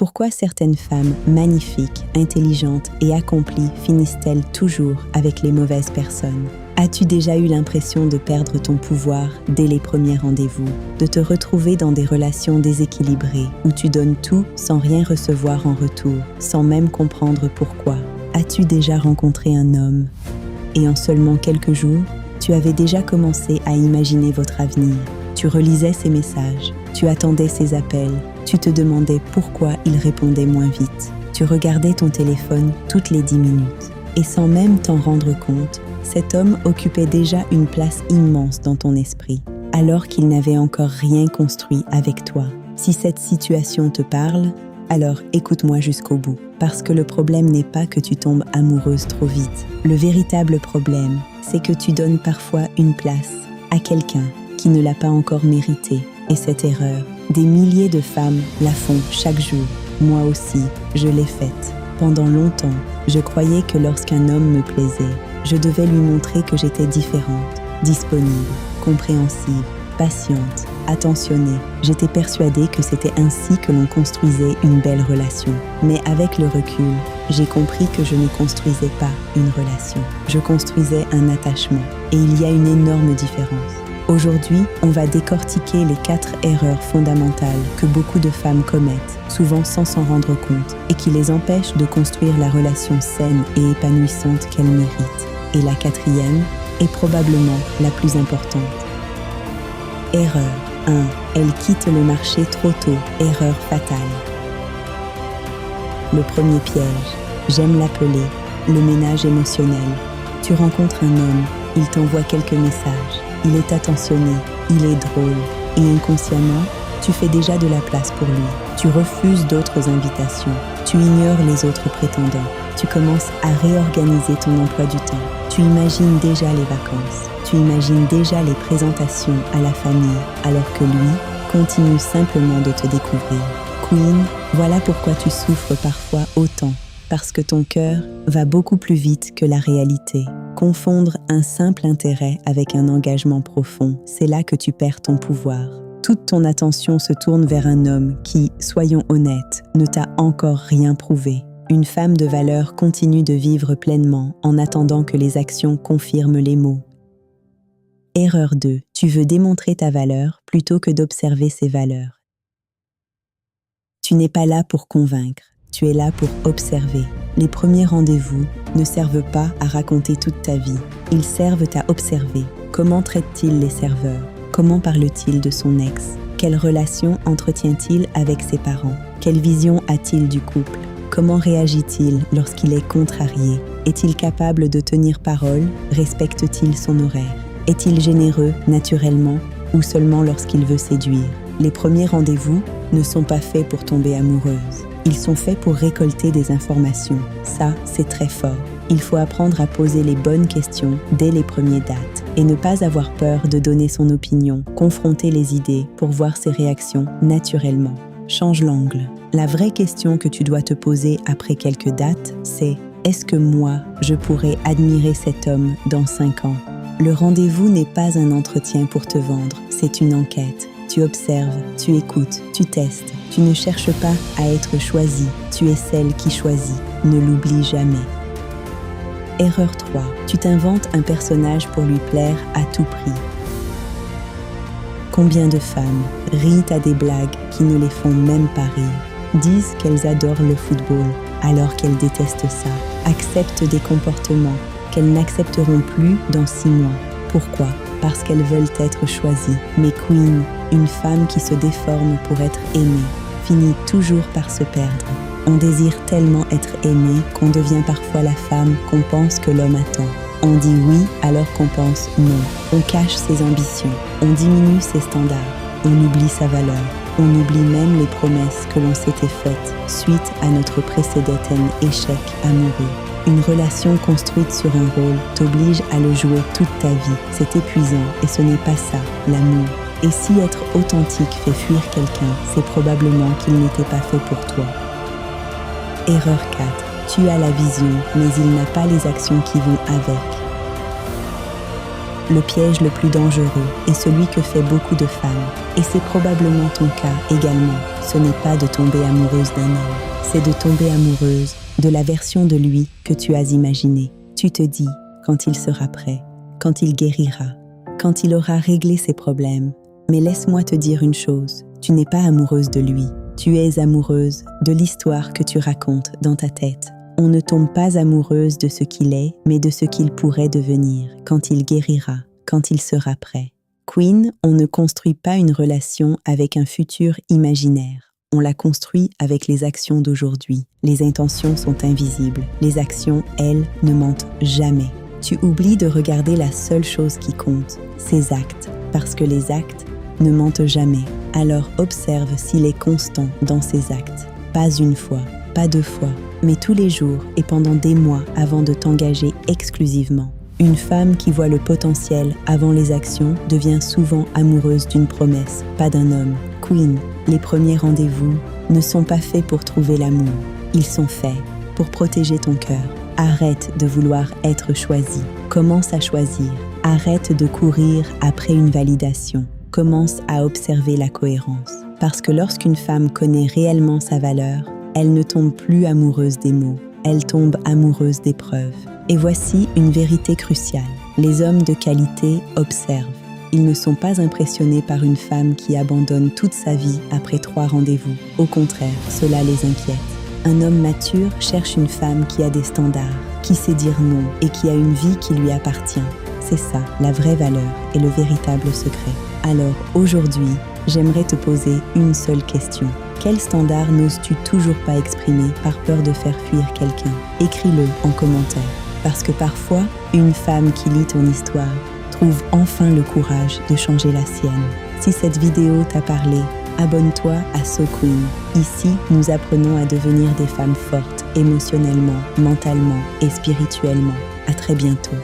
Pourquoi certaines femmes magnifiques, intelligentes et accomplies finissent-elles toujours avec les mauvaises personnes? As-tu déjà eu l'impression de perdre ton pouvoir dès les premiers rendez-vous, de te retrouver dans des relations déséquilibrées où tu donnes tout sans rien recevoir en retour, sans même comprendre pourquoi? As-tu déjà rencontré un homme et en seulement quelques jours, tu avais déjà commencé à imaginer votre avenir? Tu relisais ses messages, tu attendais ses appels, tu te demandais pourquoi il répondait moins vite. Tu regardais ton téléphone toutes les 10 minutes. Et sans même t'en rendre compte, cet homme occupait déjà une place immense dans ton esprit, alors qu'il n'avait encore rien construit avec toi. Si cette situation te parle, alors écoute-moi jusqu'au bout. Parce que le problème n'est pas que tu tombes amoureuse trop vite. Le véritable problème, c'est que tu donnes parfois une place à quelqu'un qui ne l'a pas encore mérité. Et cette erreur, des milliers de femmes la font chaque jour. Moi aussi, je l'ai faite. Pendant longtemps, je croyais que lorsqu'un homme me plaisait, je devais lui montrer que j'étais différente, disponible, compréhensive, patiente, attentionnée. J'étais persuadée que c'était ainsi que l'on construisait une belle relation. Mais avec le recul, j'ai compris que je ne construisais pas une relation. Je construisais un attachement. Et il y a une énorme différence. Aujourd'hui, on va décortiquer les 4 erreurs fondamentales que beaucoup de femmes commettent, souvent sans s'en rendre compte, et qui les empêchent de construire la relation saine et épanouissante qu'elles méritent. Et la 4e est probablement la plus importante. Erreur 1. Elle quitte le marché trop tôt. Erreur fatale. Le premier piège, j'aime l'appeler le ménage émotionnel. Tu rencontres un homme, il t'envoie quelques messages. Il est attentionné, il est drôle, et inconsciemment, tu fais déjà de la place pour lui. Tu refuses d'autres invitations, tu ignores les autres prétendants, tu commences à réorganiser ton emploi du temps. Tu imagines déjà les vacances, tu imagines déjà les présentations à la famille, alors que lui continue simplement de te découvrir. Queen, voilà pourquoi tu souffres parfois autant. Parce que ton cœur va beaucoup plus vite que la réalité. Confondre un simple intérêt avec un engagement profond, c'est là que tu perds ton pouvoir. Toute ton attention se tourne vers un homme qui, soyons honnêtes, ne t'a encore rien prouvé. Une femme de valeur continue de vivre pleinement en attendant que les actions confirment les mots. Erreur 2. Tu veux démontrer ta valeur plutôt que d'observer ses valeurs. Tu n'es pas là pour convaincre. Tu es là pour observer. Les premiers rendez-vous ne servent pas à raconter toute ta vie. Ils servent à observer. Comment traite-t-il les serveurs? Comment parle-t-il de son ex? Quelle relation entretient-il avec ses parents? Quelle vision a-t-il du couple? Comment réagit-il lorsqu'il est contrarié? Est-il capable de tenir parole? Respecte-t-il son horaire? Est-il généreux naturellement ou seulement lorsqu'il veut séduire? Les premiers rendez-vous ne sont pas faits pour tomber amoureuse. Ils sont faits pour récolter des informations. Ça, c'est très fort. Il faut apprendre à poser les bonnes questions dès les premières dates et ne pas avoir peur de donner son opinion, confronter les idées pour voir ses réactions naturellement. Change l'angle. La vraie question que tu dois te poser après quelques dates, c'est « Est-ce que moi, je pourrais admirer cet homme dans 5 ans ?» Le rendez-vous n'est pas un entretien pour te vendre, c'est une enquête. Tu observes, tu écoutes, tu testes. Tu ne cherches pas à être choisie, tu es celle qui choisit. Ne l'oublie jamais. Erreur 3. Tu t'inventes un personnage pour lui plaire à tout prix. Combien de femmes rient à des blagues qui ne les font même pas rire, disent qu'elles adorent le football alors qu'elles détestent ça, acceptent des comportements qu'elles n'accepteront plus dans 6 mois. Pourquoi? Parce qu'elles veulent être choisies. Mais Queen, une femme qui se déforme pour être aimée, finit toujours par se perdre. On désire tellement être aimé qu'on devient parfois la femme qu'on pense que l'homme attend. On dit oui alors qu'on pense non. On cache ses ambitions. On diminue ses standards. On oublie sa valeur. On oublie même les promesses que l'on s'était faites suite à notre précédent échec amoureux. Une relation construite sur un rôle t'oblige à le jouer toute ta vie. C'est épuisant et ce n'est pas ça, l'amour. Et si être authentique fait fuir quelqu'un, c'est probablement qu'il n'était pas fait pour toi. Erreur 4. Tu as la vision, mais il n'a pas les actions qui vont avec. Le piège le plus dangereux est celui que fait beaucoup de femmes, et c'est probablement ton cas également. ce n'est pas de tomber amoureuse d'un homme, c'est de tomber amoureuse de la version de lui que tu as imaginée. Tu te dis, quand il sera prêt, quand il guérira, quand il aura réglé ses problèmes. Mais laisse-moi te dire une chose, tu n'es pas amoureuse de lui, tu es amoureuse de l'histoire que tu racontes dans ta tête. On ne tombe pas amoureuse de ce qu'il est, mais de ce qu'il pourrait devenir quand il guérira, quand il sera prêt. Queen, on ne construit pas une relation avec un futur imaginaire. On la construit avec les actions d'aujourd'hui. Les intentions sont invisibles. Les actions, elles, ne mentent jamais. Tu oublies de regarder la seule chose qui compte, ses actes, parce que les actes ne mentent jamais. Alors observe s'il est constant dans ses actes. Pas une fois, pas 2 fois, mais tous les jours et pendant des mois avant de t'engager exclusivement. Une femme qui voit le potentiel avant les actions devient souvent amoureuse d'une promesse, pas d'un homme. Queen, les premiers rendez-vous ne sont pas faits pour trouver l'amour. Ils sont faits pour protéger ton cœur. Arrête de vouloir être choisi. Commence à choisir. Arrête de courir après une validation. Commence à observer la cohérence. Parce que lorsqu'une femme connaît réellement sa valeur, elle ne tombe plus amoureuse des mots. Elle tombe amoureuse des preuves. Et voici une vérité cruciale. Les hommes de qualité observent. Ils ne sont pas impressionnés par une femme qui abandonne toute sa vie après 3 rendez-vous. Au contraire, cela les inquiète. Un homme mature cherche une femme qui a des standards, qui sait dire non et qui a une vie qui lui appartient. C'est ça, la vraie valeur et le véritable secret. Alors, aujourd'hui, j'aimerais te poser une seule question. Quel standard n'oses-tu toujours pas exprimer par peur de faire fuir quelqu'un? Écris-le en commentaire. Parce que parfois, une femme qui lit ton histoire trouve enfin le courage de changer la sienne. Si cette vidéo t'a parlé, abonne-toi à So Queen. Ici, nous apprenons à devenir des femmes fortes, émotionnellement, mentalement et spirituellement. À très bientôt.